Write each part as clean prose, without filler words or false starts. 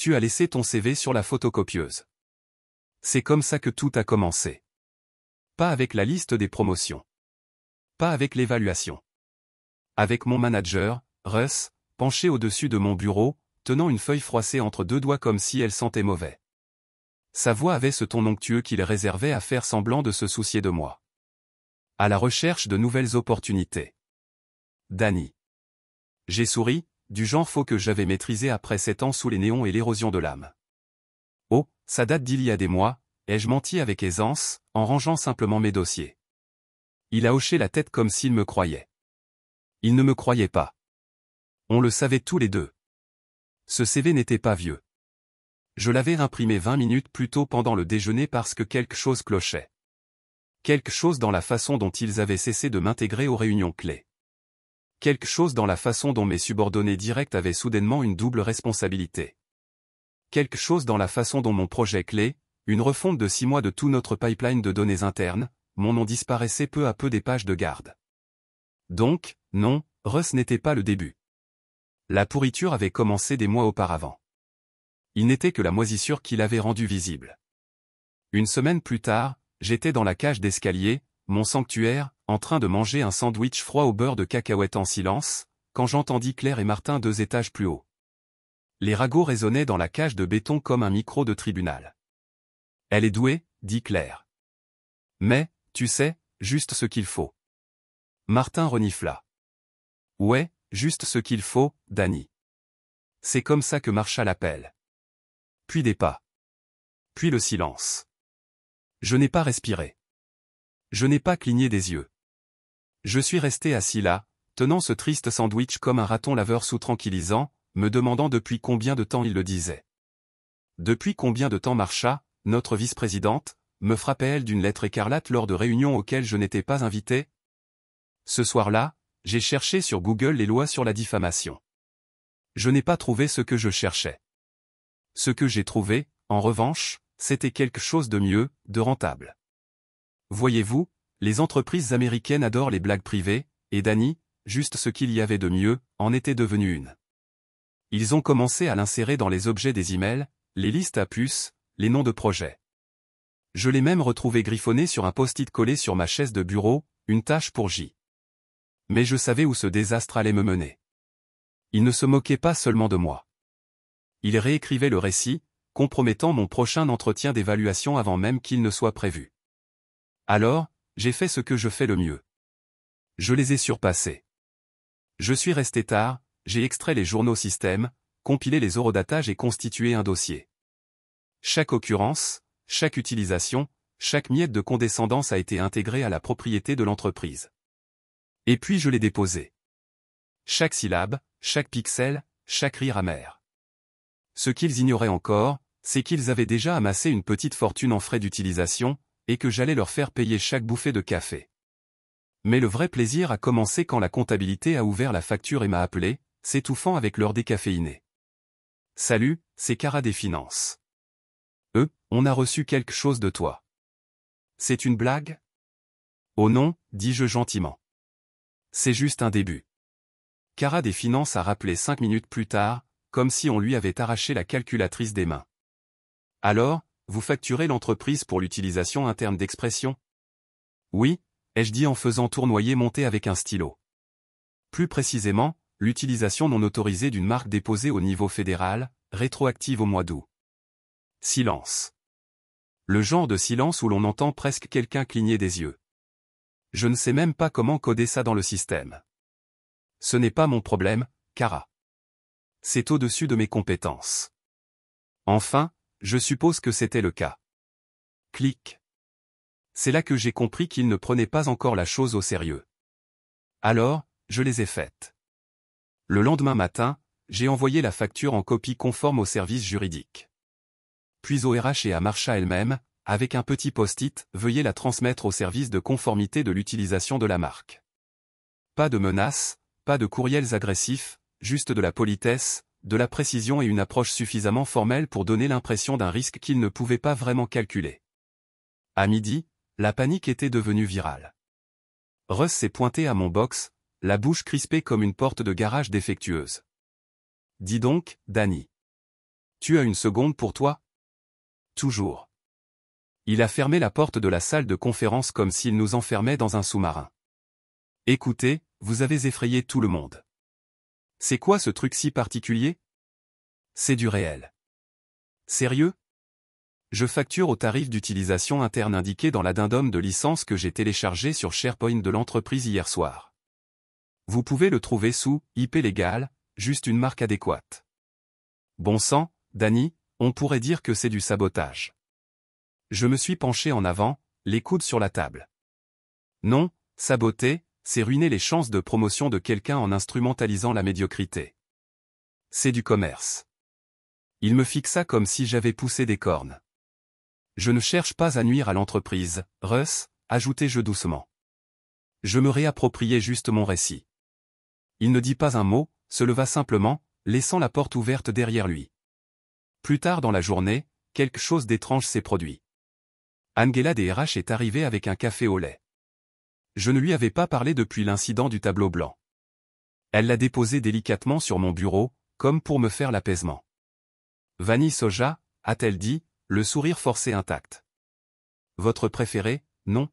tu as laissé ton CV sur la photocopieuse. C'est comme ça que tout a commencé. Pas avec la liste des promotions. Pas avec l'évaluation. Avec mon manager, Russ, penché au-dessus de mon bureau, tenant une feuille froissée entre deux doigts comme si elle sentait mauvais. Sa voix avait ce ton onctueux qu'il réservait à faire semblant de se soucier de moi. À la recherche de nouvelles opportunités. Danny. J'ai souri, du genre faux que j'avais maîtrisé après 7 ans sous les néons et l'érosion de l'âme. Oh, ça date d'il y a des mois, ai-je menti avec aisance, en rangeant simplement mes dossiers. Il a hoché la tête comme s'il me croyait. Il ne me croyait pas. On le savait tous les deux. Ce CV n'était pas vieux. Je l'avais imprimé 20 minutes plus tôt pendant le déjeuner parce que quelque chose clochait. Quelque chose dans la façon dont ils avaient cessé de m'intégrer aux réunions clés. Quelque chose dans la façon dont mes subordonnés directs avaient soudainement une double responsabilité. Quelque chose dans la façon dont mon projet clé, une refonte de 6 mois de tout notre pipeline de données internes, mon nom disparaissait peu à peu des pages de garde. Donc, non, Russ n'était pas le début. La pourriture avait commencé des mois auparavant. Il n'était que la moisissure qui l'avait rendu visible. Une semaine plus tard, j'étais dans la cage d'escalier, mon sanctuaire, en train de manger un sandwich froid au beurre de cacahuète en silence, quand j'entendis Claire et Martin 2 étages plus haut. Les ragots résonnaient dans la cage de béton comme un micro de tribunal. « Elle est douée, » dit Claire. « Mais, tu sais, juste ce qu'il faut. » Martin renifla. « Ouais, juste ce qu'il faut, Danny. » C'est comme ça que marcha l'appel. Puis des pas. Puis le silence. Je n'ai pas respiré. Je n'ai pas cligné des yeux. Je suis resté assis là, tenant ce triste sandwich comme un raton laveur sous tranquillisant, me demandant depuis combien de temps il le disait. Depuis combien de temps Marsha, notre vice-présidente, me frappait-elle d'une lettre écarlate lors de réunions auxquelles je n'étais pas invité? Ce soir-là, j'ai cherché sur Google les lois sur la diffamation. Je n'ai pas trouvé ce que je cherchais. Ce que j'ai trouvé, en revanche, c'était quelque chose de mieux, de rentable. Voyez-vous, les entreprises américaines adorent les blagues privées, et Danny, juste ce qu'il y avait de mieux, en était devenu une. Ils ont commencé à l'insérer dans les objets des emails, les listes à puces, les noms de projets. Je l'ai même retrouvé griffonné sur un post-it collé sur ma chaise de bureau, une tâche pour J. Mais je savais où ce désastre allait me mener. Il ne se moquait pas seulement de moi. Il réécrivait le récit, compromettant mon prochain entretien d'évaluation avant même qu'il ne soit prévu. Alors, j'ai fait ce que je fais le mieux. Je les ai surpassés. Je suis resté tard, j'ai extrait les journaux système, compilé les horodatages et constitué un dossier. Chaque occurrence, chaque utilisation, chaque miette de condescendance a été intégrée à la propriété de l'entreprise. Et puis je l'ai déposé. Chaque syllabe, chaque pixel, chaque rire amer. Ce qu'ils ignoraient encore, c'est qu'ils avaient déjà amassé une petite fortune en frais d'utilisation, et que j'allais leur faire payer chaque bouffée de café. Mais le vrai plaisir a commencé quand la comptabilité a ouvert la facture et m'a appelé, s'étouffant avec leur décaféiné. « Salut, c'est Cara des Finances. On a reçu quelque chose de toi. » « C'est une blague ? » ?»« Oh non, dis-je gentiment. C'est juste un début. » Cara des Finances a rappelé 5 minutes plus tard, comme si on lui avait arraché la calculatrice des mains. « Alors, vous facturez l'entreprise pour l'utilisation interne d'expression ? » ?»« Oui, » ai-je dit en faisant tournoyer mon thé avec un stylo. Plus précisément, l'utilisation non autorisée d'une marque déposée au niveau fédéral, rétroactive au mois d'août. Silence. Le genre de silence où l'on entend presque quelqu'un cligner des yeux. Je ne sais même pas comment coder ça dans le système. Ce n'est pas mon problème, Cara. C'est au-dessus de mes compétences. Enfin, je suppose que c'était le cas. Clic. C'est là que j'ai compris qu'ils ne prenaient pas encore la chose au sérieux. Alors, je les ai faites. Le lendemain matin, j'ai envoyé la facture en copie conforme au service juridique. Puis au RH et à Marsha elle-même, avec un petit post-it, veuillez la transmettre au service de conformité de l'utilisation de la marque. Pas de menaces, pas de courriels agressifs, juste de la politesse, de la précision et une approche suffisamment formelle pour donner l'impression d'un risque qu'ils ne pouvaient pas vraiment calculer. À midi, la panique était devenue virale. Russ s'est pointé à mon box, la bouche crispée comme une porte de garage défectueuse. « Dis donc, Danny. Tu as une seconde pour toi? Toujours. Il a fermé la porte de la salle de conférence comme s'il nous enfermait dans un sous-marin. Écoutez, vous avez effrayé tout le monde. C'est quoi ce truc si particulier? C'est du réel. Sérieux? Je facture au tarif d'utilisation interne indiqué dans l'addendum de licence que j'ai téléchargé sur SharePoint de l'entreprise hier soir. Vous pouvez le trouver sous IP légal, juste une marque adéquate. Bon sang, Danny, on pourrait dire que c'est du sabotage. Je me suis penché en avant, les coudes sur la table. Non, saboter, c'est ruiner les chances de promotion de quelqu'un en instrumentalisant la médiocrité. C'est du commerce. Il me fixa comme si j'avais poussé des cornes. Je ne cherche pas à nuire à l'entreprise, Russ, ajoutai-je doucement. Je me réappropriai juste mon récit. Il ne dit pas un mot, se leva simplement, laissant la porte ouverte derrière lui. Plus tard dans la journée, quelque chose d'étrange s'est produit. Angela des RH est arrivée avec un café au lait. Je ne lui avais pas parlé depuis l'incident du tableau blanc. Elle l'a déposé délicatement sur mon bureau, comme pour me faire l'apaisement. Vanille soja, a-t-elle dit, le sourire forcé intact. Votre préféré, non?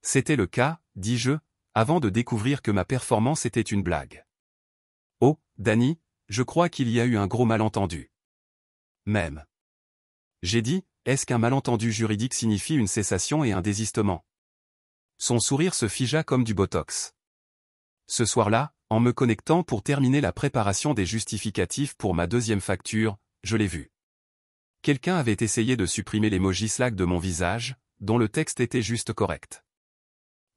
C'était le cas, dis-je, avant de découvrir que ma performance était une blague. Oh, Danny, je crois qu'il y a eu un gros malentendu. Même. J'ai dit, est-ce qu'un malentendu juridique signifie une cessation et un désistement? Son sourire se figea comme du botox. Ce soir-là, en me connectant pour terminer la préparation des justificatifs pour ma deuxième facture, je l'ai vu. Quelqu'un avait essayé de supprimer l'emoji Slack de mon visage, dont le texte était juste correct.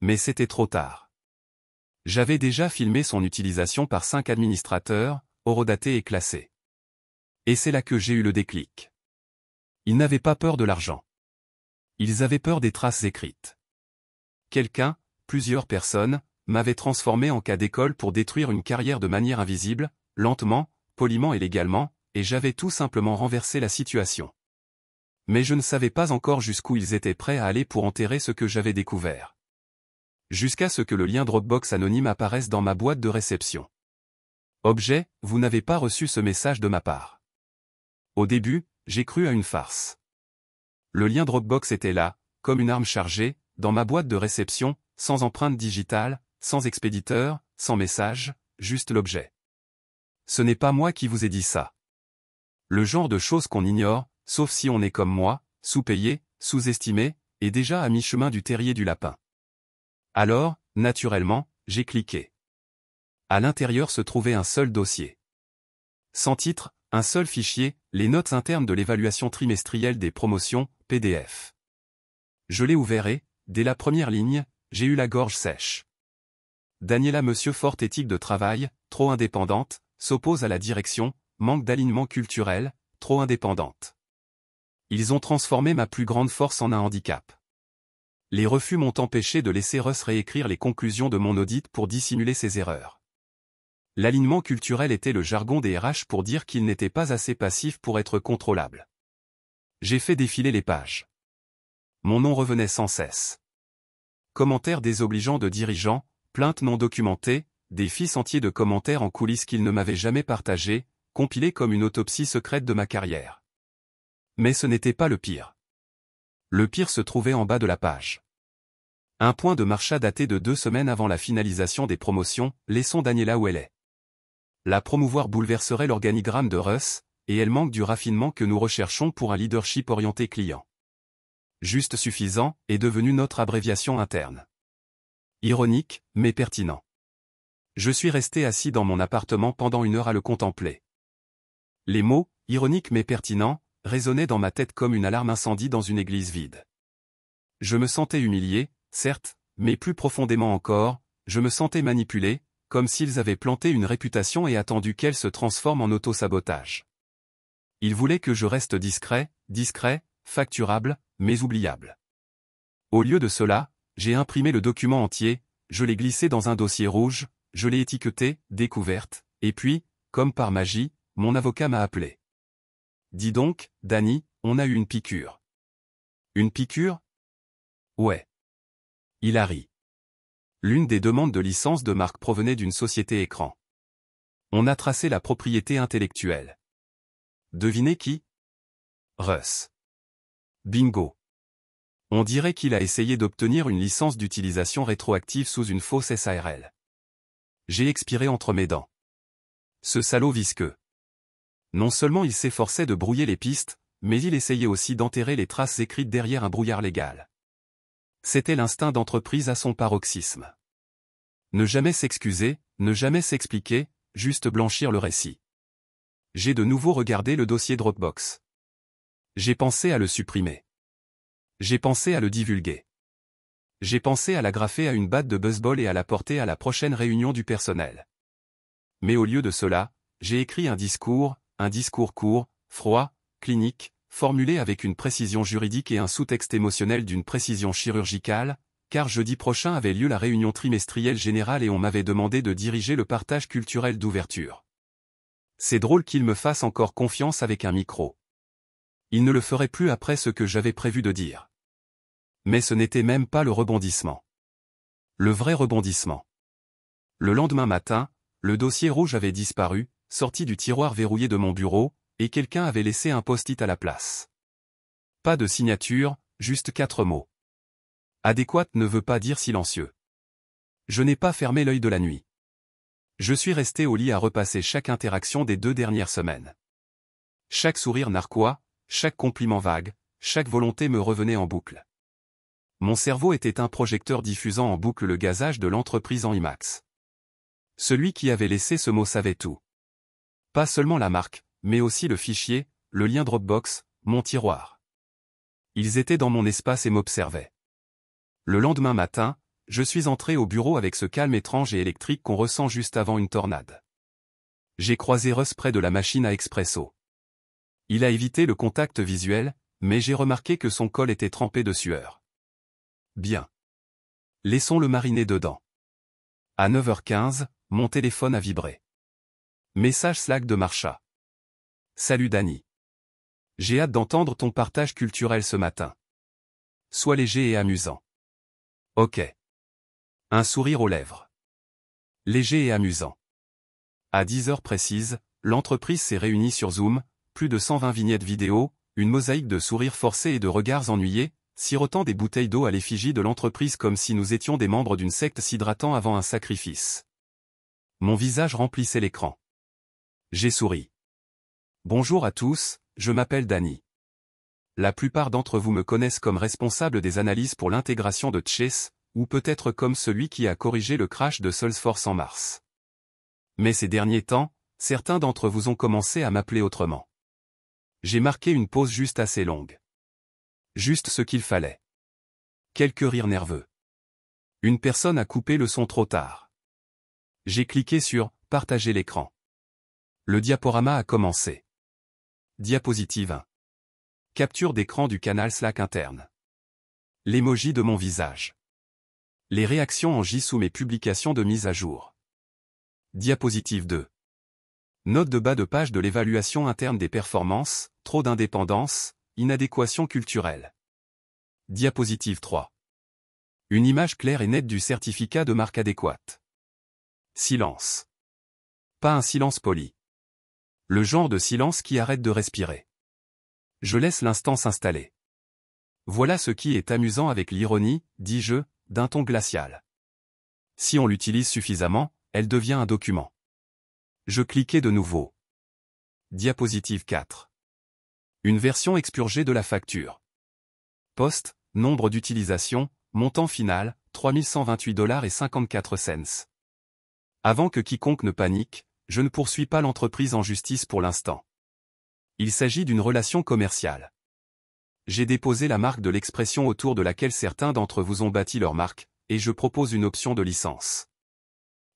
Mais c'était trop tard. J'avais déjà filmé son utilisation par 5 administrateurs, horodatés et classés. Et c'est là que j'ai eu le déclic. Ils n'avaient pas peur de l'argent. Ils avaient peur des traces écrites. Quelqu'un, plusieurs personnes, m'avaient transformé en cas d'école pour détruire une carrière de manière invisible, lentement, poliment et légalement, et j'avais tout simplement renversé la situation. Mais je ne savais pas encore jusqu'où ils étaient prêts à aller pour enterrer ce que j'avais découvert. Jusqu'à ce que le lien Dropbox anonyme apparaisse dans ma boîte de réception. Objet, vous n'avez pas reçu ce message de ma part. Au début, j'ai cru à une farce. Le lien Dropbox était là, comme une arme chargée, dans ma boîte de réception, sans empreinte digitale, sans expéditeur, sans message, juste l'objet. Ce n'est pas moi qui vous ai dit ça. Le genre de choses qu'on ignore, sauf si on est comme moi, sous-payé, sous-estimé, et déjà à mi-chemin du terrier du lapin. Alors, naturellement, j'ai cliqué. À l'intérieur se trouvait un seul dossier. Sans titre, un seul fichier, les notes internes de l'évaluation trimestrielle des promotions, PDF. Je l'ai ouvert et, dès la première ligne, j'ai eu la gorge sèche. Daniela Monsieur forte éthique de travail, trop indépendante, s'oppose à la direction, manque d'alignement culturel, trop indépendante. Ils ont transformé ma plus grande force en un handicap. Les refus m'ont empêché de laisser Russ réécrire les conclusions de mon audit pour dissimuler ses erreurs. L'alignement culturel était le jargon des RH pour dire qu'il n'était pas assez passif pour être contrôlable. J'ai fait défiler les pages. Mon nom revenait sans cesse. Commentaires désobligeants de dirigeants, plaintes non documentées, des fils entiers de commentaires en coulisses qu'ils ne m'avaient jamais partagés, compilés comme une autopsie secrète de ma carrière. Mais ce n'était pas le pire. Le pire se trouvait en bas de la page. Un point de marcha daté de 2 semaines avant la finalisation des promotions, laissons Daniela où elle est. La promouvoir bouleverserait l'organigramme de Russ, et elle manque du raffinement que nous recherchons pour un leadership orienté client. Juste suffisant est devenu notre abréviation interne. Ironique, mais pertinent. Je suis resté assis dans mon appartement pendant 1 heure à le contempler. Les mots, ironique mais pertinent, résonnaient dans ma tête comme une alarme incendie dans une église vide. Je me sentais humilié, certes, mais plus profondément encore, je me sentais manipulé, comme s'ils avaient planté une réputation et attendu qu'elle se transforme en auto-sabotage. Ils voulaient que je reste discret, facturable, mais oubliable. Au lieu de cela, j'ai imprimé le document entier, je l'ai glissé dans un dossier rouge, je l'ai étiqueté « Découverte », et puis, comme par magie, mon avocat m'a appelé. Dis donc, Danny, on a eu une piqûre. Une piqûre? Ouais. Il a ri. L'une des demandes de licence de marque provenait d'une société écran. On a tracé la propriété intellectuelle. Devinez qui? Russ. Bingo. On dirait qu'il a essayé d'obtenir une licence d'utilisation rétroactive sous une fausse SARL. J'ai expiré entre mes dents. Ce salaud visqueux. Non seulement il s'efforçait de brouiller les pistes, mais il essayait aussi d'enterrer les traces écrites derrière un brouillard légal. C'était l'instinct d'entreprise à son paroxysme. Ne jamais s'excuser, ne jamais s'expliquer, juste blanchir le récit. J'ai de nouveau regardé le dossier Dropbox. J'ai pensé à le supprimer. J'ai pensé à le divulguer. J'ai pensé à l'agrafer à une batte de baseball et à la porter à la prochaine réunion du personnel. Mais au lieu de cela, j'ai écrit un discours court, froid, clinique, formulé avec une précision juridique et un sous-texte émotionnel d'une précision chirurgicale, car jeudi prochain avait lieu la réunion trimestrielle générale et on m'avait demandé de diriger le partage culturel d'ouverture. C'est drôle qu'il me fasse encore confiance avec un micro. Il ne le ferait plus après ce que j'avais prévu de dire. Mais ce n'était même pas le rebondissement. Le vrai rebondissement. Le lendemain matin, le dossier rouge avait disparu, sorti du tiroir verrouillé de mon bureau, et quelqu'un avait laissé un post-it à la place. Pas de signature, juste 4 mots. Adéquate ne veut pas dire silencieux. Je n'ai pas fermé l'œil de la nuit. Je suis resté au lit à repasser chaque interaction des 2 dernières semaines. Chaque sourire narquois, chaque compliment vague, chaque volonté me revenait en boucle. Mon cerveau était un projecteur diffusant en boucle le gazage de l'entreprise en IMAX. Celui qui avait laissé ce mot savait tout. Pas seulement la marque, mais aussi le fichier, le lien Dropbox, mon tiroir. Ils étaient dans mon espace et m'observaient. Le lendemain matin, je suis entré au bureau avec ce calme étrange et électrique qu'on ressent juste avant une tornade. J'ai croisé Russ près de la machine à expresso. Il a évité le contact visuel, mais j'ai remarqué que son col était trempé de sueur. Bien. Laissons-le mariner dedans. À 9h15, mon téléphone a vibré. Message Slack de Marsha. Salut Dani. J'ai hâte d'entendre ton partage culturel ce matin. Sois léger et amusant. Ok. Un sourire aux lèvres. Léger et amusant. À 10h précises, l'entreprise s'est réunie sur Zoom, plus de 120 vignettes vidéo, une mosaïque de sourires forcés et de regards ennuyés, sirotant des bouteilles d'eau à l'effigie de l'entreprise comme si nous étions des membres d'une secte s'hydratant avant un sacrifice. Mon visage remplissait l'écran. J'ai souri. Bonjour à tous, je m'appelle Dani. La plupart d'entre vous me connaissent comme responsable des analyses pour l'intégration de Chase, ou peut-être comme celui qui a corrigé le crash de Salesforce en mars. Mais ces derniers temps, certains d'entre vous ont commencé à m'appeler autrement. J'ai marqué une pause juste assez longue. Juste ce qu'il fallait. Quelques rires nerveux. Une personne a coupé le son trop tard. J'ai cliqué sur « Partager l'écran ». Le diaporama a commencé. Diapositive 1. Capture d'écran du canal Slack interne. L'emoji de mon visage. Les réactions en J sous mes publications de mise à jour. Diapositive 2. Note de bas de page de l'évaluation interne des performances, trop d'indépendance, inadéquation culturelle. Diapositive 3. Une image claire et nette du certificat de marque adéquate. Silence. Pas un silence poli. Le genre de silence qui arrête de respirer. Je laisse l'instant s'installer. Voilà ce qui est amusant avec l'ironie, dis-je, d'un ton glacial. Si on l'utilise suffisamment, elle devient un document. Je cliquais de nouveau. Diapositive 4. Une version expurgée de la facture. Poste, nombre d'utilisations, montant final, $3128,54. Avant que quiconque ne panique, je ne poursuis pas l'entreprise en justice pour l'instant. Il s'agit d'une relation commerciale. J'ai déposé la marque de l'expression autour de laquelle certains d'entre vous ont bâti leur marque, et je propose une option de licence.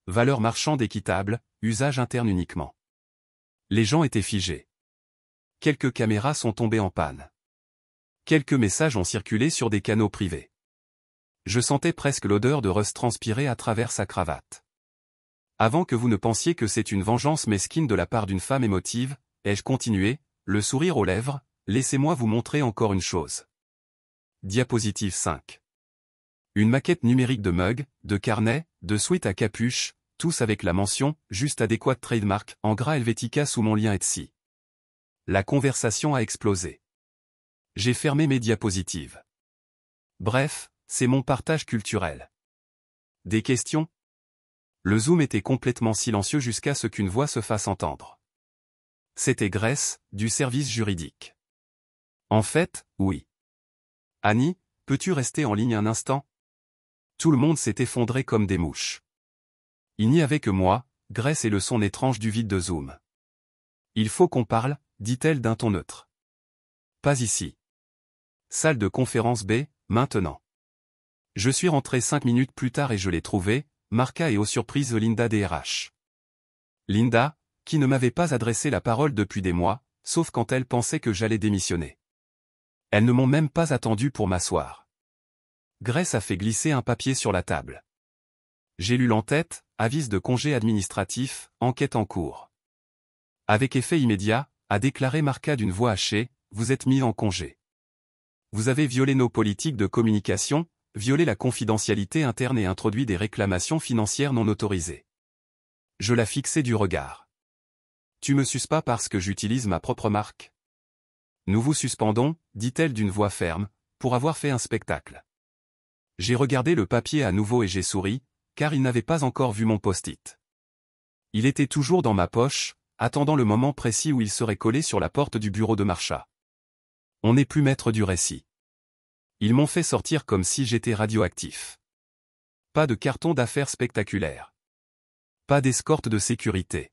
Valeur marchande équitable, usage interne uniquement. Les gens étaient figés. Quelques caméras sont tombées en panne. Quelques messages ont circulé sur des canaux privés. Je sentais presque l'odeur de Russ transpirer à travers sa cravate. Avant que vous ne pensiez que c'est une vengeance mesquine de la part d'une femme émotive, ai-je continué, le sourire aux lèvres, laissez-moi vous montrer encore une chose. Diapositive 5. Une maquette numérique de mug, de carnet, de sweat à capuche, tous avec la mention « Juste adéquate trademark » en gras Helvetica sous mon lien Etsy. La conversation a explosé. J'ai fermé mes diapositives. Bref, c'est mon partage culturel. Des questions? Le Zoom était complètement silencieux jusqu'à ce qu'une voix se fasse entendre. C'était Grace, du service juridique. En fait, oui. Annie, peux-tu rester en ligne un instant? Tout le monde s'est effondré comme des mouches. Il n'y avait que moi, Grace et le son étrange du vide de Zoom. Il faut qu'on parle, dit-elle d'un ton neutre. Pas ici. Salle de conférence B, maintenant. Je suis rentré 5 minutes plus tard et je l'ai trouvée, Marca et aux surprises Linda DRH. Linda, qui ne m'avait pas adressé la parole depuis des mois, sauf quand elle pensait que j'allais démissionner. Elles ne m'ont même pas attendu pour m'asseoir. Grace a fait glisser un papier sur la table. J'ai lu l'entête, avis de congé administratif, enquête en cours. Avec effet immédiat, a déclaré Marca d'une voix hachée, vous êtes mis en congé. Vous avez violé nos politiques de communication, violé la confidentialité interne et introduit des réclamations financières non autorisées. Je la fixai du regard. Tu me suces pas parce que j'utilise ma propre marque? Nous vous suspendons, dit-elle d'une voix ferme, pour avoir fait un spectacle. J'ai regardé le papier à nouveau et j'ai souri, car il n'avait pas encore vu mon post-it. Il était toujours dans ma poche, attendant le moment précis où il serait collé sur la porte du bureau de Marcha. On n'est plus maître du récit. Ils m'ont fait sortir comme si j'étais radioactif. Pas de carton d'affaires spectaculaire. Pas d'escorte de sécurité.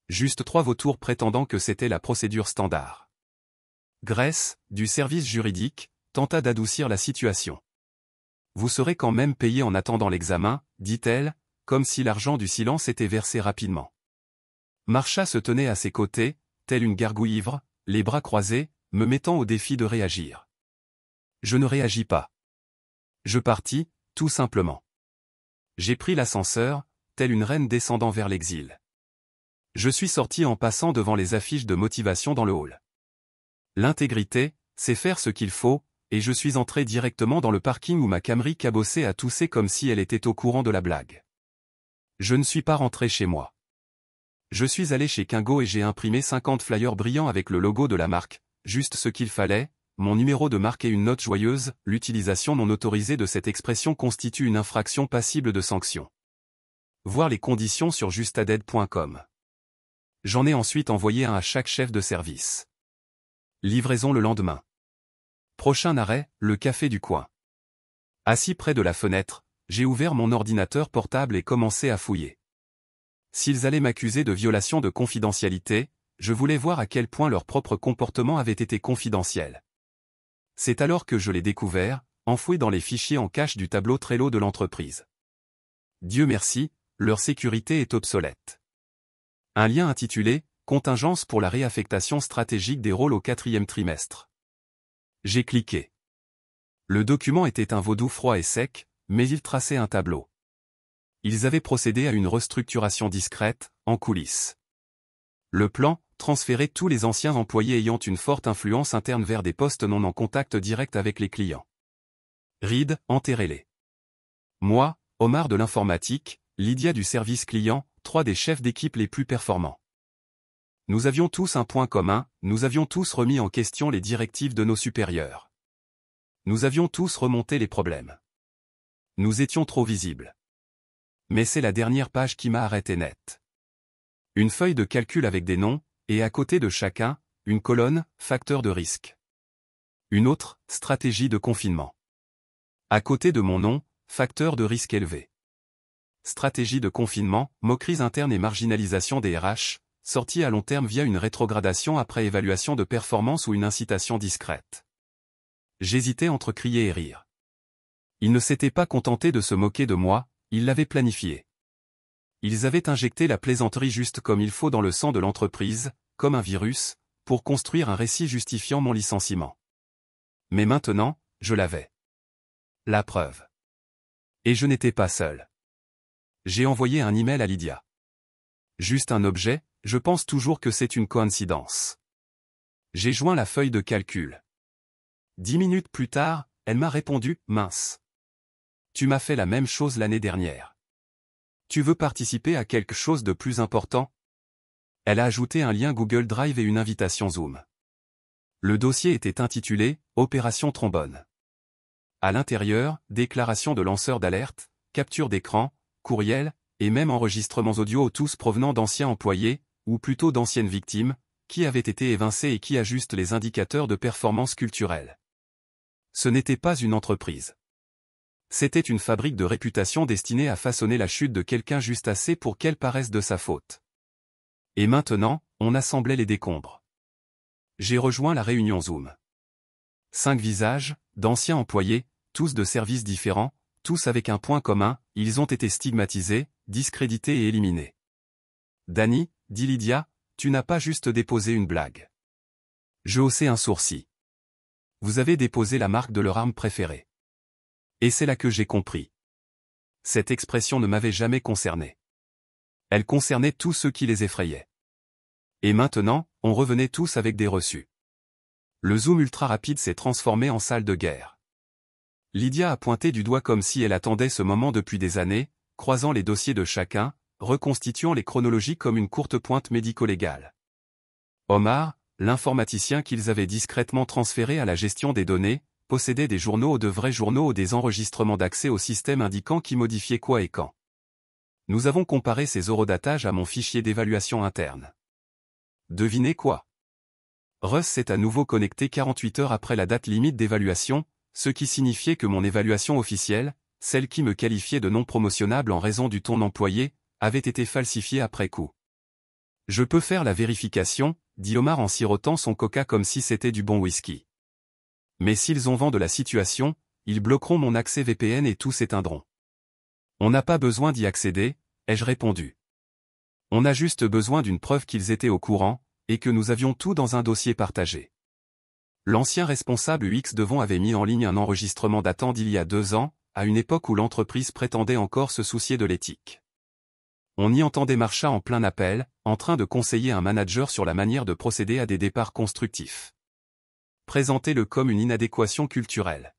Juste 3 vautours prétendant que c'était la procédure standard. Grace, du service juridique, tenta d'adoucir la situation. Vous serez quand même payé en attendant l'examen, dit-elle, comme si l'argent du silence était versé rapidement. Marcha se tenait à ses côtés, telle une gargouille ivre, les bras croisés, me mettant au défi de réagir. Je ne réagis pas. Je partis, tout simplement. J'ai pris l'ascenseur, telle une reine descendant vers l'exil. Je suis sorti en passant devant les affiches de motivation dans le hall. L'intégrité, c'est faire ce qu'il faut, et je suis entré directement dans le parking où ma Camry cabossée a toussé comme si elle était au courant de la blague. Je ne suis pas rentré chez moi. Je suis allé chez Kingo et j'ai imprimé 50 flyers brillants avec le logo de la marque, juste ce qu'il fallait, mon numéro de marque et une note joyeuse, l'utilisation non autorisée de cette expression constitue une infraction passible de sanction. Voir les conditions sur justadead.com. J'en ai ensuite envoyé un à chaque chef de service. Livraison le lendemain. Prochain arrêt, le café du coin. Assis près de la fenêtre, j'ai ouvert mon ordinateur portable et commencé à fouiller. S'ils allaient m'accuser de violation de confidentialité, je voulais voir à quel point leur propre comportement avait été confidentiel. C'est alors que je l'ai découvert, enfoui dans les fichiers en cache du tableau Trello de l'entreprise. Dieu merci, leur sécurité est obsolète. Un lien intitulé « Contingence pour la réaffectation stratégique des rôles au 4e trimestre ». J'ai cliqué. Le document était un vaudou froid et sec, mais il traçait un tableau. Ils avaient procédé à une restructuration discrète, en coulisses. Le plan, transférer tous les anciens employés ayant une forte influence interne vers des postes non en contact direct avec les clients. Reed, enterrez-les. Moi, Omar de l'informatique, Lydia du service client, 3 des chefs d'équipe les plus performants. Nous avions tous un point commun, nous avions tous remis en question les directives de nos supérieurs. Nous avions tous remonté les problèmes. Nous étions trop visibles. Mais c'est la dernière page qui m'a arrêté net. Une feuille de calcul avec des noms, et à côté de chacun, une colonne, facteur de risque. Une autre, stratégie de confinement. À côté de mon nom, facteur de risque élevé. Stratégie de confinement, moqueries internes et marginalisation des RH, sortie à long terme via une rétrogradation après évaluation de performance ou une incitation discrète. J'hésitais entre crier et rire. Ils ne s'étaient pas contentés de se moquer de moi, ils l'avaient planifié. Ils avaient injecté la plaisanterie juste comme il faut dans le sang de l'entreprise, comme un virus, pour construire un récit justifiant mon licenciement. Mais maintenant, je l'avais. La preuve. Et je n'étais pas seul. J'ai envoyé un email à Lydia. Juste un objet, je pense toujours que c'est une coïncidence. J'ai joint la feuille de calcul. 10 minutes plus tard, elle m'a répondu, mince. Tu m'as fait la même chose l'année dernière. Tu veux participer à quelque chose de plus important? Elle a ajouté un lien Google Drive et une invitation Zoom. Le dossier était intitulé « Opération Trombone ». À l'intérieur, déclaration de lanceur d'alerte, capture d'écran, courriel, et même enregistrements audio tous provenant d'anciens employés, ou plutôt d'anciennes victimes, qui avaient été évincés et qui ajustent les indicateurs de performance culturelle. Ce n'était pas une entreprise. C'était une fabrique de réputation destinée à façonner la chute de quelqu'un juste assez pour qu'elle paraisse de sa faute. Et maintenant, on assemblait les décombres. J'ai rejoint la réunion Zoom. 5 visages, d'anciens employés, tous de services différents, tous avec un point commun, ils ont été stigmatisés, discrédités et éliminés. Dany, dit Lydia, tu n'as pas juste déposé une blague. Je haussai un sourcil. Vous avez déposé la marque de leur arme préférée. Et c'est là que j'ai compris. Cette expression ne m'avait jamais concerné. Elle concernait tous ceux qui les effrayaient. Et maintenant, on revenait tous avec des reçus. Le zoom ultra rapide s'est transformé en salle de guerre. Lydia a pointé du doigt comme si elle attendait ce moment depuis des années, croisant les dossiers de chacun, reconstituant les chronologies comme une courte pointe médico-légale. Omar, l'informaticien qu'ils avaient discrètement transféré à la gestion des données, possédait des journaux de vrais journaux ou des enregistrements d'accès au système indiquant qui modifiait quoi et quand. Nous avons comparé ces horodatages à mon fichier d'évaluation interne. Devinez quoi? Russ s'est à nouveau connecté 48 heures après la date limite d'évaluation, ce qui signifiait que mon évaluation officielle, celle qui me qualifiait de non promotionnable en raison du ton employé, avait été falsifiée après coup. Je peux faire la vérification, dit Omar en sirotant son coca comme si c'était du bon whisky. Mais s'ils ont vent de la situation, ils bloqueront mon accès VPN et tout s'éteindront. On n'a pas besoin d'y accéder, ai-je répondu. On a juste besoin d'une preuve qu'ils étaient au courant, et que nous avions tout dans un dossier partagé. L'ancien responsable UX de Vont avait mis en ligne un enregistrement datant d'il y a 2 ans, à une époque où l'entreprise prétendait encore se soucier de l'éthique. On y entendait Marsha en plein appel, en train de conseiller un manager sur la manière de procéder à des départs constructifs. Présentez-le comme une inadéquation culturelle.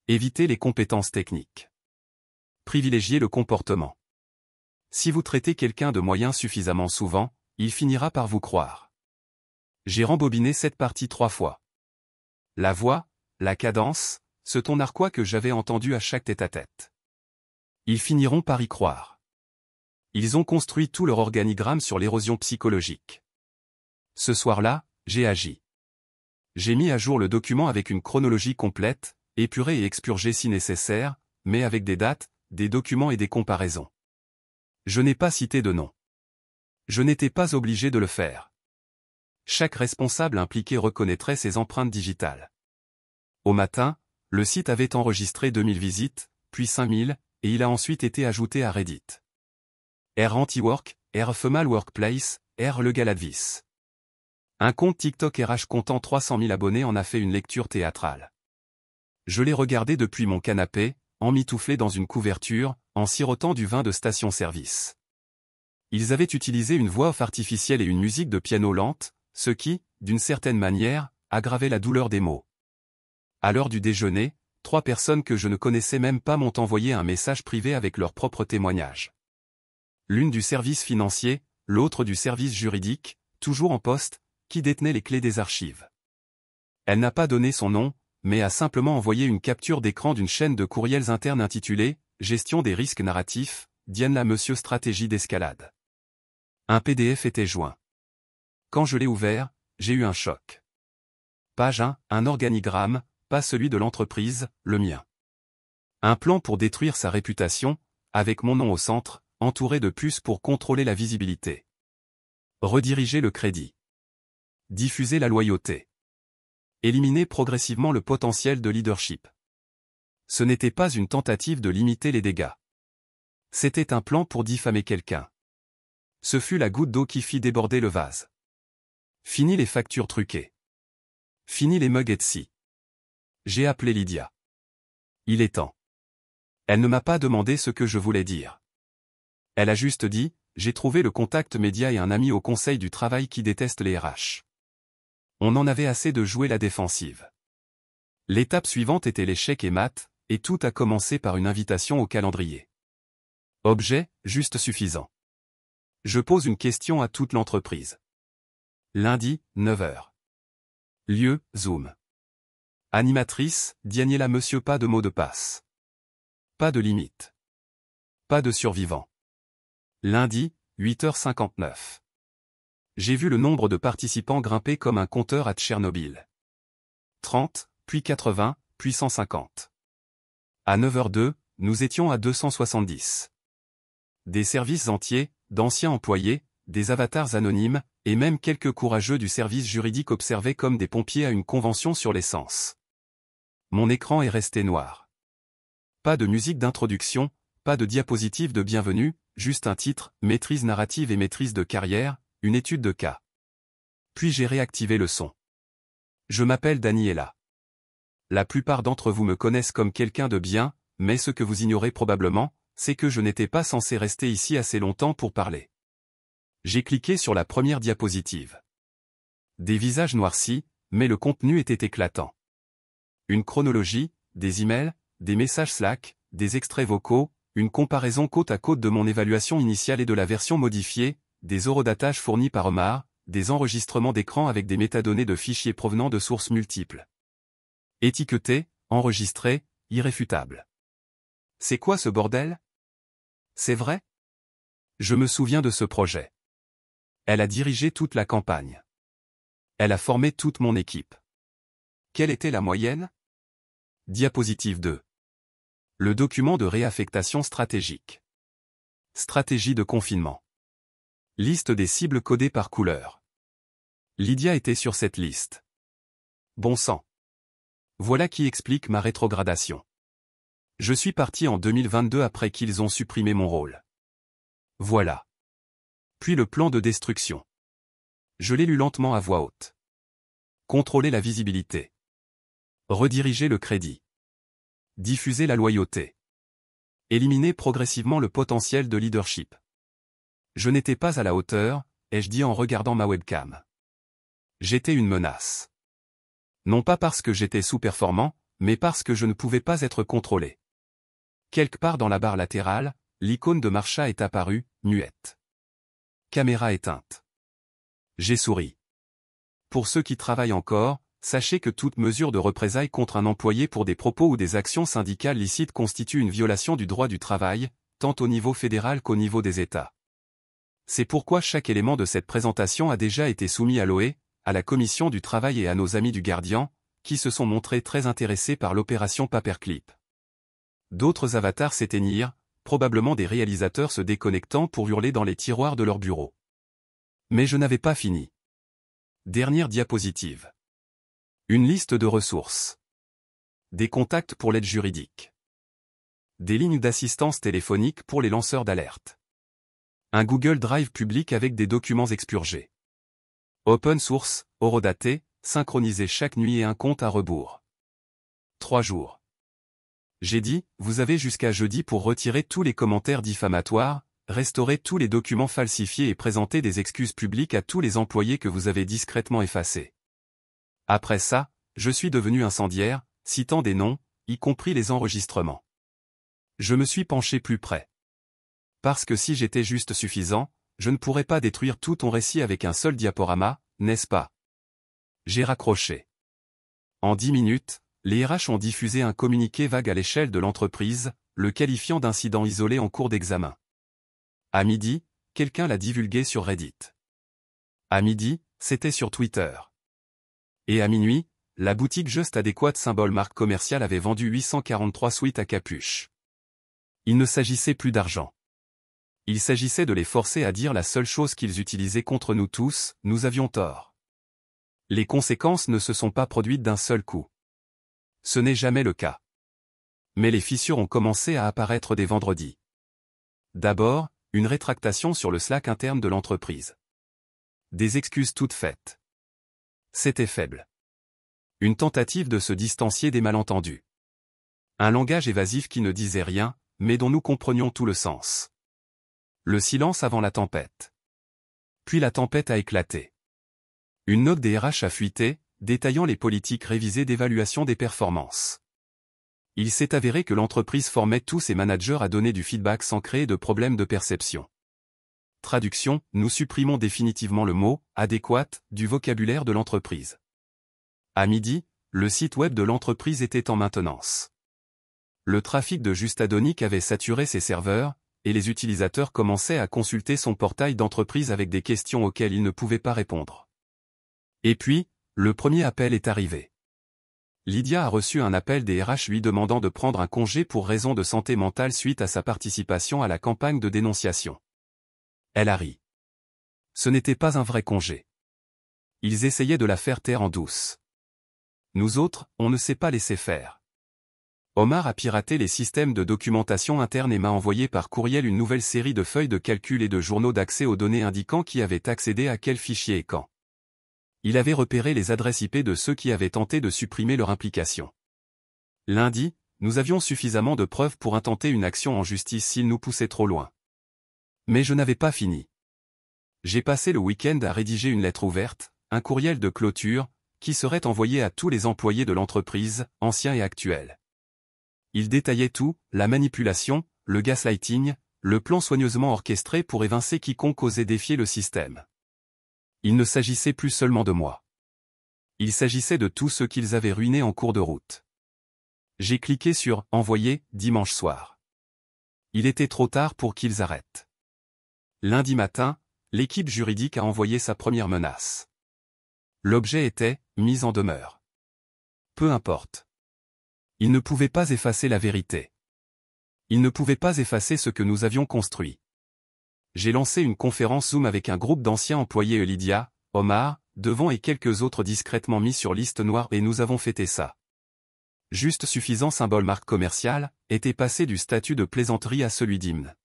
Évitez les compétences techniques. Privilégiez le comportement. Si vous traitez quelqu'un de moyen suffisamment souvent, il finira par vous croire. J'ai rembobiné cette partie 3 fois. La voix, la cadence, ce ton narquois que j'avais entendu à chaque tête-à-tête. Ils finiront par y croire. Ils ont construit tout leur organigramme sur l'érosion psychologique. Ce soir-là, j'ai agi. J'ai mis à jour le document avec une chronologie complète, épurée et expurgée si nécessaire, mais avec des dates, des documents et des comparaisons. Je n'ai pas cité de nom. Je n'étais pas obligé de le faire. Chaque responsable impliqué reconnaîtrait ses empreintes digitales. Au matin, le site avait enregistré 2000 visites, puis 5000, et il a ensuite été ajouté à Reddit. R Anti-Work, R Female Workplace, R Le Galadvis. Un compte TikTok RH comptant 300 000 abonnés en a fait une lecture théâtrale. Je l'ai regardé depuis mon canapé, emmitouflé dans une couverture, en sirotant du vin de station-service. Ils avaient utilisé une voix off artificielle et une musique de piano lente, ce qui, d'une certaine manière, aggravait la douleur des mots. À l'heure du déjeuner, 3 personnes que je ne connaissais même pas m'ont envoyé un message privé avec leur propre témoignage. L'une du service financier, l'autre du service juridique, toujours en poste, qui détenait les clés des archives. Elle n'a pas donné son nom, mais a simplement envoyé une capture d'écran d'une chaîne de courriels internes intitulée « Gestion des risques narratifs, Diane la Monsieur Stratégie d'escalade ». Un PDF était joint. Quand je l'ai ouvert, j'ai eu un choc. Page 1, un organigramme, pas celui de l'entreprise, le mien. Un plan pour détruire sa réputation, avec mon nom au centre, entouré de puces pour contrôler la visibilité. Rediriger le crédit. Diffuser la loyauté. Éliminer progressivement le potentiel de leadership. Ce n'était pas une tentative de limiter les dégâts. C'était un plan pour diffamer quelqu'un. Ce fut la goutte d'eau qui fit déborder le vase. Fini les factures truquées. Fini les mugs Etsy. J'ai appelé Lydia. Il est temps. Elle ne m'a pas demandé ce que je voulais dire. Elle a juste dit, j'ai trouvé le contact média et un ami au conseil du travail qui déteste les RH. On en avait assez de jouer la défensive. L'étape suivante était l'échec et mat, et tout a commencé par une invitation au calendrier. Objet, juste suffisant. Je pose une question à toute l'entreprise. Lundi, 9 h. Lieu, Zoom. Animatrice, Daniela. Monsieur. Pas de mot de passe. Pas de limite. Pas de survivant. Lundi, 8h59. J'ai vu le nombre de participants grimper comme un compteur à Tchernobyl. 30, puis 80, puis 150. À 9h02, nous étions à 270. Des services entiers, d'anciens employés, des avatars anonymes, et même quelques courageux du service juridique observaient comme des pompiers à une convention sur l'essence. Mon écran est resté noir. Pas de musique d'introduction, pas de diapositive de bienvenue, juste un titre, maîtrise narrative et maîtrise de carrière, une étude de cas. Puis j'ai réactivé le son. Je m'appelle Daniela. La plupart d'entre vous me connaissent comme quelqu'un de bien, mais ce que vous ignorez probablement, c'est que je n'étais pas censé rester ici assez longtemps pour parler. J'ai cliqué sur la première diapositive. Des visages noircis, mais le contenu était éclatant. Une chronologie, des emails, des messages Slack, des extraits vocaux, une comparaison côte à côte de mon évaluation initiale et de la version modifiée, des eurodatages fournis par Omar, des enregistrements d'écran avec des métadonnées de fichiers provenant de sources multiples. Étiquetés, enregistrés, irréfutables. C'est quoi ce bordel? C'est vrai? Je me souviens de ce projet. Elle a dirigé toute la campagne. Elle a formé toute mon équipe. Quelle était la moyenne? Diapositive 2. Le document de réaffectation stratégique. Stratégie de confinement. Liste des cibles codées par couleur. Lydia était sur cette liste. Bon sang. Voilà qui explique ma rétrogradation. Je suis parti en 2022 après qu'ils ont supprimé mon rôle. Voilà. Puis le plan de destruction. Je l'ai lu lentement à voix haute. Contrôler la visibilité. Rediriger le crédit. Diffuser la loyauté. Éliminer progressivement le potentiel de leadership. Je n'étais pas à la hauteur, ai-je dit en regardant ma webcam. J'étais une menace. Non pas parce que j'étais sous-performant, mais parce que je ne pouvais pas être contrôlé. Quelque part dans la barre latérale, l'icône de Marsha est apparue, muette. Caméra éteinte. J'ai souri. Pour ceux qui travaillent encore, sachez que toute mesure de représailles contre un employé pour des propos ou des actions syndicales licites constitue une violation du droit du travail, tant au niveau fédéral qu'au niveau des États. C'est pourquoi chaque élément de cette présentation a déjà été soumis à l'OE, à la Commission du Travail et à nos amis du Guardian, qui se sont montrés très intéressés par l'opération Paperclip. D'autres avatars s'éteignirent, probablement des réalisateurs se déconnectant pour hurler dans les tiroirs de leur bureau. Mais je n'avais pas fini. Dernière diapositive. Une liste de ressources. Des contacts pour l'aide juridique. Des lignes d'assistance téléphonique pour les lanceurs d'alerte. Un Google Drive public avec des documents expurgés. Open source, horodaté, synchronisé chaque nuit et un compte à rebours. 3 jours. J'ai dit, vous avez jusqu'à jeudi pour retirer tous les commentaires diffamatoires, restaurer tous les documents falsifiés et présenter des excuses publiques à tous les employés que vous avez discrètement effacés. Après ça, je suis devenu incendiaire, citant des noms, y compris les enregistrements. Je me suis penché plus près. Parce que si j'étais juste suffisant, je ne pourrais pas détruire tout ton récit avec un seul diaporama, n'est-ce pas? J'ai raccroché. En 10 minutes, les RH ont diffusé un communiqué vague à l'échelle de l'entreprise, le qualifiant d'incident isolé en cours d'examen. À midi, quelqu'un l'a divulgué sur Reddit. À midi, c'était sur Twitter. Et à minuit, la boutique Just Adéquate symbole marque commerciale avait vendu 843 suites à capuche. Il ne s'agissait plus d'argent. Il s'agissait de les forcer à dire la seule chose qu'ils utilisaient contre nous tous, nous avions tort. Les conséquences ne se sont pas produites d'un seul coup. Ce n'est jamais le cas. Mais les fissures ont commencé à apparaître dès vendredi. D'abord, une rétractation sur le Slack interne de l'entreprise. Des excuses toutes faites. C'était faible. Une tentative de se distancier des malentendus. Un langage évasif qui ne disait rien, mais dont nous comprenions tout le sens. Le silence avant la tempête. Puis la tempête a éclaté. Une note des RH a fuité, détaillant les politiques révisées d'évaluation des performances. Il s'est avéré que l'entreprise formait tous ses managers à donner du feedback sans créer de problème de perception. Traduction, nous supprimons définitivement le mot « adéquat » du vocabulaire de l'entreprise. À midi, le site web de l'entreprise était en maintenance. Le trafic de Justadonic avait saturé ses serveurs, et les utilisateurs commençaient à consulter son portail d'entreprise avec des questions auxquelles ils ne pouvaient pas répondre. Et puis, le premier appel est arrivé. Lydia a reçu un appel des RH lui demandant de prendre un congé pour raison de santé mentale suite à sa participation à la campagne de dénonciation. Elle a ri. Ce n'était pas un vrai congé. Ils essayaient de la faire taire en douce. Nous autres, on ne s'est pas laissé faire. Omar a piraté les systèmes de documentation interne et m'a envoyé par courriel une nouvelle série de feuilles de calcul et de journaux d'accès aux données indiquant qui avait accédé à quel fichier et quand. Il avait repéré les adresses IP de ceux qui avaient tenté de supprimer leur implication. Lundi, nous avions suffisamment de preuves pour intenter une action en justice s'ils nous poussaient trop loin. Mais je n'avais pas fini. J'ai passé le week-end à rédiger une lettre ouverte, un courriel de clôture, qui serait envoyé à tous les employés de l'entreprise, anciens et actuels. Il détaillait tout, la manipulation, le gaslighting, le plan soigneusement orchestré pour évincer quiconque osait défier le système. Il ne s'agissait plus seulement de moi. Il s'agissait de tous ceux qu'ils avaient ruinés en cours de route. J'ai cliqué sur « Envoyer » dimanche soir. Il était trop tard pour qu'ils arrêtent. Lundi matin, l'équipe juridique a envoyé sa première menace. L'objet était « mise en demeure ». Peu importe. Ils ne pouvaient pas effacer la vérité. Ils ne pouvaient pas effacer ce que nous avions construit. J'ai lancé une conférence Zoom avec un groupe d'anciens employés Lydia, Omar, Devon et quelques autres discrètement mis sur liste noire et nous avons fêté ça. Juste suffisant symbole marque commerciale, était passé du statut de plaisanterie à celui d'hymne.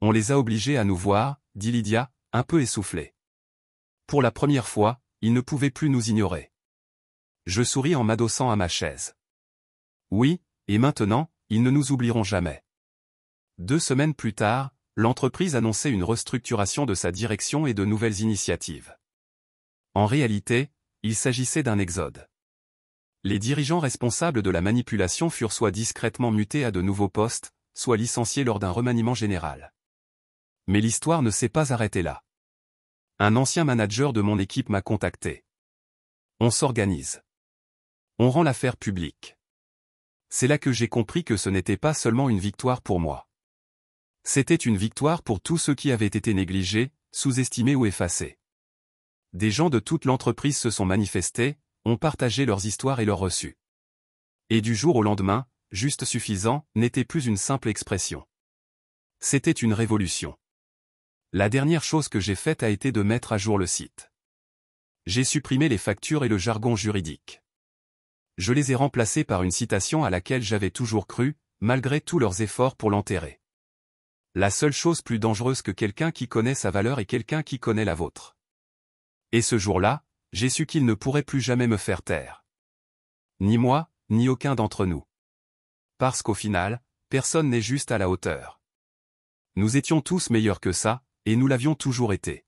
On les a obligés à nous voir, dit Lydia, un peu essoufflée. Pour la première fois, ils ne pouvaient plus nous ignorer. Je souris en m'adossant à ma chaise. Oui, et maintenant, ils ne nous oublieront jamais. 2 semaines plus tard, l'entreprise annonçait une restructuration de sa direction et de nouvelles initiatives. En réalité, il s'agissait d'un exode. Les dirigeants responsables de la manipulation furent soit discrètement mutés à de nouveaux postes, soit licenciés lors d'un remaniement général. Mais l'histoire ne s'est pas arrêtée là. Un ancien manager de mon équipe m'a contacté. On s'organise. On rend l'affaire publique. C'est là que j'ai compris que ce n'était pas seulement une victoire pour moi. C'était une victoire pour tous ceux qui avaient été négligés, sous-estimés ou effacés. Des gens de toute l'entreprise se sont manifestés, ont partagé leurs histoires et leurs reçus. Et du jour au lendemain, juste suffisant, n'était plus une simple expression. C'était une révolution. La dernière chose que j'ai faite a été de mettre à jour le site. J'ai supprimé les factures et le jargon juridique. Je les ai remplacés par une citation à laquelle j'avais toujours cru, malgré tous leurs efforts pour l'enterrer. La seule chose plus dangereuse que quelqu'un qui connaît sa valeur est quelqu'un qui connaît la vôtre. Et ce jour-là, j'ai su qu'il ne pourrait plus jamais me faire taire. Ni moi, ni aucun d'entre nous. Parce qu'au final, personne n'est juste à la hauteur. Nous étions tous meilleurs que ça, et nous l'avions toujours été.